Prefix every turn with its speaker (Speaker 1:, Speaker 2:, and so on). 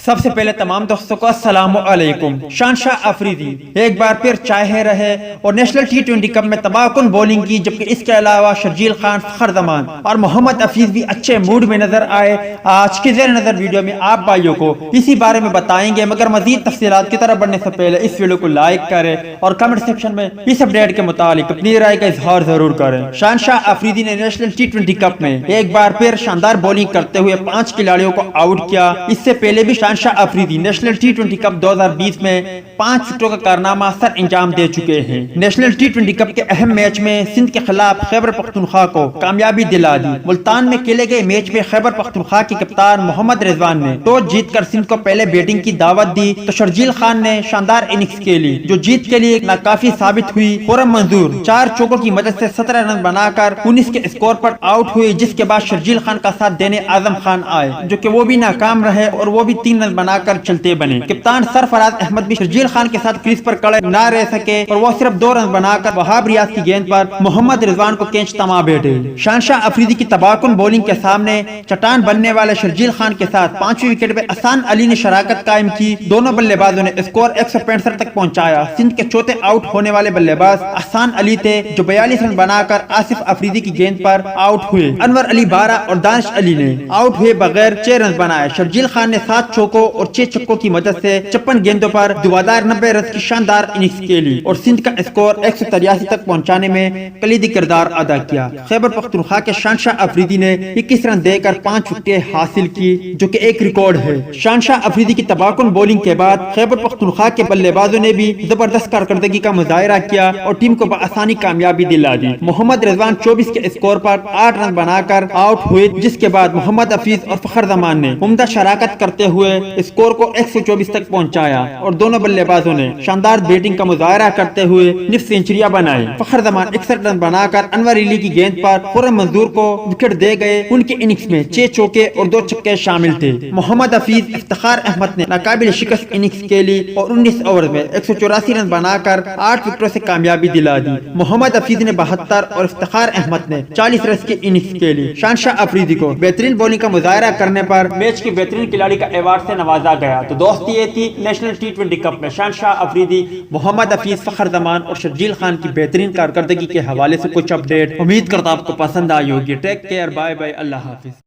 Speaker 1: سب سے پہلے تمام دوستوں کو السلام علیکم۔ شانشاہ افریدی ایک بار پھر چاہے رہے اور نیشنل ٹی20 کپ میں تباہ کن بولنگ کی، جبکہ اس کے علاوہ شرجیل خان، فخر زمان اور محمد حفیظ بھی اچھے موڈ میں نظر آئے۔ آج کی زیر نظر ویڈیو میں آپ بھائیوں کو اسی بارے میں بتائیں گے، مگر مزید تفصیلات کی طرف بڑھنے سے پہلے اس ویڈیو کو لائک کریں اور کمنٹ سیکشن میں اس اپڈیٹ کے متعلق اپنی رائے کا اظہار ضرور کریں۔ شانشاہ افریدی نے نیشنل ٹی20 کپ میں ایک بار پھر شاندار بولنگ کرتے ہوئے 5 کھلاڑیوں کو آؤٹ کیا۔ اس سے پہلے بھی شانشاہ افریدی نیشنل ٹی20 کپ 2020 میں 5 وکٹوں کا کارنامہ سر انجام دے چکے ہیں۔ نیشنل ٹی20 کپ کے اہم میچ میں سندھ کے خلاف خیبر پختونخوا کو کامیابی دلا دی۔ ملتان میں کھیلے گئے میچ میں خیبر پختونخوا کے کپتان محمد رضوان نے ٹاس جیت کر سندھ کو پہلے بیٹنگ کی دعوت دی تو شرجیل خان نے شاندار اننگز کھیلی جو جیت کے لیے ناکافی ثابت ہوئی۔ خرم منظور 4 چوکوں کی مدد سے 17 رن بنا کر 19 کے اسکور پر آؤٹ ہوئے، جس کے بعد شرجیل خان کا ساتھ دینے اعظم خان آئے جو کہ وہ بھی ناکام رہے اور وہ بھی 3 رن بنا کر چلتے بنے۔ کپتان سرفراز احمد بھی شرجیل خان کے ساتھ کریز پر کڑے نہ رہ سکے اور وہ صرف 2 رن بنا کر وہاب ریاض کی گیند پر محمد رضوان کو کینچ تما بیٹھے۔ شانشاہ افریدی کی تباہ کن بولنگ کے سامنے چٹان بننے والے شرجیل خان کے ساتھ 5ویں وکٹ پہ احسان علی نے شراکت قائم کی۔ دونوں بلے بازوں نے اسکور 165 تک پہنچایا۔ سندھ کے چوتھے آؤٹ ہونے والے بلے باز احسان علی تھے جو 42 رن بنا کر آصف افریدی کی گیند پر آؤٹ ہوئے۔ انور علی 12 اور دانش علی نے آؤٹ ہوئے بغیر 6 رن بنائے۔ شرجیل خان نے 7 چوکوں اور 6 چھکوں کی مدد سے 56 گیندوں پر دعوادار 90 رنز کی شاندار اننگز کھیلی اور سندھ کا اسکور 183 تک پہنچانے میں کلیدی کردار ادا کیا۔ خیبر پختونخوا کے شانشاہ افریدی نے 21 رن دے کر 5 وکٹیں حاصل کی جو کہ ایک ریکارڈ ہے۔ شانشاہ افریدی کی تباہ کن بولنگ کے بعد خیبر پختونخوا کے بلے بازوں نے بھی زبردست کارکردگی کا مظاہرہ کیا اور ٹیم کو بآسانی کامیابی دلا دی۔ محمد رضوان 24 کے اسکور پر 8 رن بنا کر آؤٹ ہوئے، جس کے بعد محمد حفیظ اور فخر زمان نے عمدہ شراکت کرتے ہوئے اسکور کو 124 تک پہنچایا اور دونوں بلے بازوں نے شاندار بیٹنگ کا مظاہرہ کرتے ہوئے نصف سینچریاں بنائی۔ فخر زمان 61 رن بنا کر انور علی کی گیند پر خرم منظور کو وکٹ دے گئے۔ ان کی اننگز میں 6 چوکے اور 2 چھکے شامل تھے۔ محمد حفیظ، افتخار احمد نے ناقابل شکست اننگز کھیلی اور 19 اوور میں 184 رن بنا کر 8 وکٹوں سے کامیابی دلا دی۔ محمد حفیظ نے 72 اور افتخار احمد نے 40 رنز کی اننگز کھیلی۔ شانشاہ افریدی کو بہترین بولنگ کا مظاہرہ کرنے پر میچ کے بہترین کھلاڑی کا ایوارڈ سے نوازا گیا۔ تو دوست یہ تھی نیشنل ٹی20 کپ میں شانشاہ افریدی، محمد حفیظ، فخر زمان اور شرجیل خان کی بہترین کارکردگی کے حوالے سے کچھ اپڈیٹ۔ امید کرتا آپ کو پسند آئی ہوگی۔ ٹیک کیئر، بائے بائے، اللہ حافظ۔